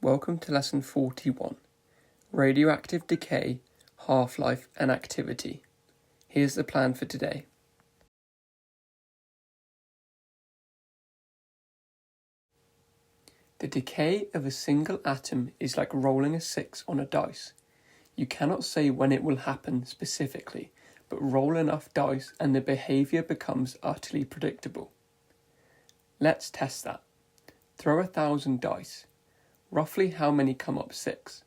Welcome to lesson 41, Radioactive Decay, Half-Life and Activity. Here's the plan for today. The decay of a single atom is like rolling a 6 on a dice. You cannot say when it will happen specifically, but roll enough dice and the behaviour becomes utterly predictable. Let's test that. Throw 1,000 dice. Roughly how many come up 6?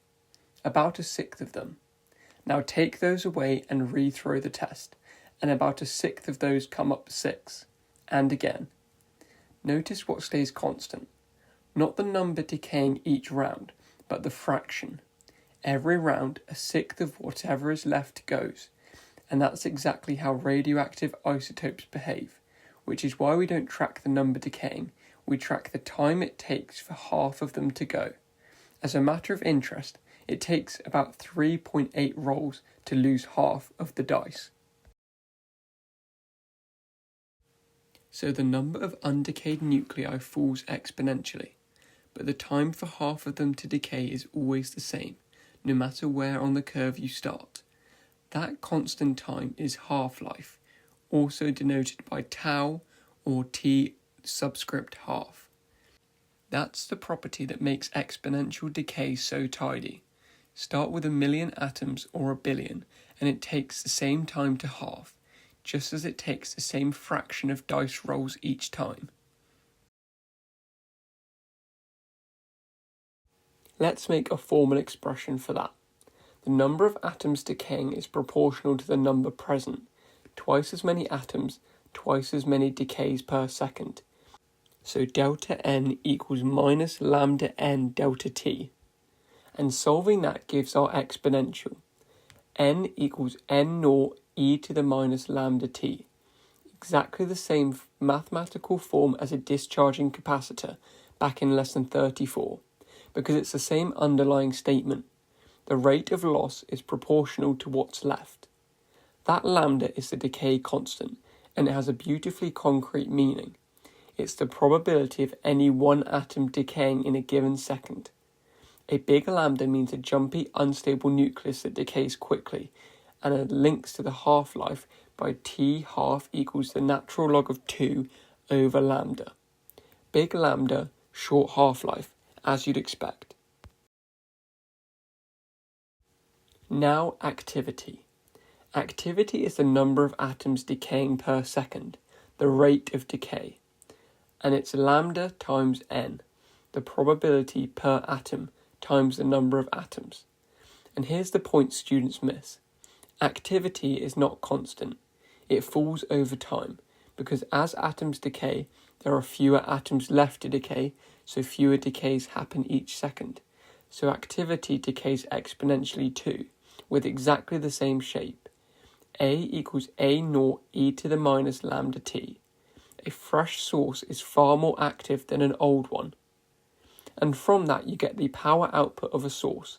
About 1/6 of them. Now take those away and re-throw the test, and about 1/6 of those come up 6. And again. Notice what stays constant. Not the number decaying each round, but the fraction. Every round, 1/6 of whatever is left goes. And that's exactly how radioactive isotopes behave, which is why we don't track the number decaying, we track the time it takes for half of them to go. As a matter of interest, it takes about 3.8 rolls to lose half of the dice. So the number of undecayed nuclei falls exponentially, but the time for half of them to decay is always the same, no matter where on the curve you start. That constant time is half-life, also denoted by tau or T subscript half. That's the property that makes exponential decay so tidy. Start with 1,000,000 atoms or 1,000,000,000, and it takes the same time to halve, just as it takes the same fraction of dice rolls each time. Let's make a formal expression for that. The number of atoms decaying is proportional to the number present. Twice as many atoms, twice as many decays per second. So delta n equals minus lambda n delta t. And solving that gives our exponential. N equals n0 e to the minus lambda t. Exactly the same mathematical form as a discharging capacitor back in lesson 34, because it's the same underlying statement. The rate of loss is proportional to what's left. That lambda is the decay constant, and it has a beautifully concrete meaning. It's the probability of any one atom decaying in a given second. A big lambda means a jumpy, unstable nucleus that decays quickly, and it links to the half-life by T half equals the natural log of 2 over lambda. Big lambda, short half-life, as you'd expect. Now activity. Activity is the number of atoms decaying per second, the rate of decay. And it's lambda times n, the probability per atom times the number of atoms. And here's the point students miss. Activity is not constant. It falls over time, because as atoms decay, there are fewer atoms left to decay, so fewer decays happen each second. So activity decays exponentially too, with exactly the same shape. A equals A0 e to the minus lambda t. A fresh source is far more active than an old one. And from that you get the power output of a source.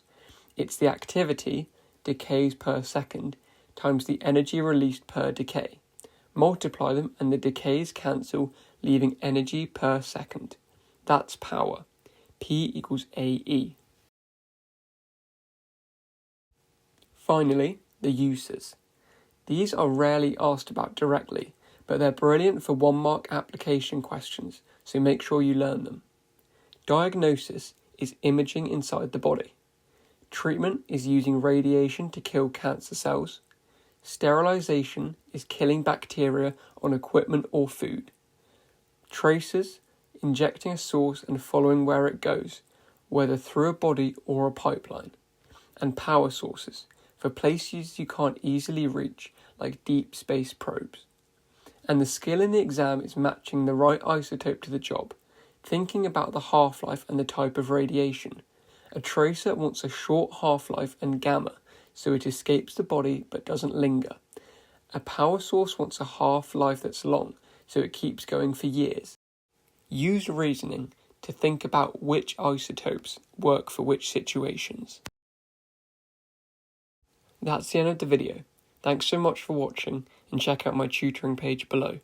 It's the activity, decays per second, times the energy released per decay. Multiply them and the decays cancel, leaving energy per second. That's power. P equals AE. Finally, the uses. These are rarely asked about directly, but they're brilliant for 1-mark application questions, so make sure you learn them. Diagnosis is imaging inside the body. Treatment is using radiation to kill cancer cells. Sterilization is killing bacteria on equipment or food. Tracers, injecting a source and following where it goes, whether through a body or a pipeline. And power sources, for places you can't easily reach, like deep space probes. And the skill in the exam is matching the right isotope to the job, thinking about the half-life and the type of radiation. A tracer wants a short half-life and gamma, so it escapes the body but doesn't linger. A power source wants a half-life that's long, so it keeps going for years. Use reasoning to think about which isotopes work for which situations. That's the end of the video. Thanks so much for watching, and check out my tutoring page below.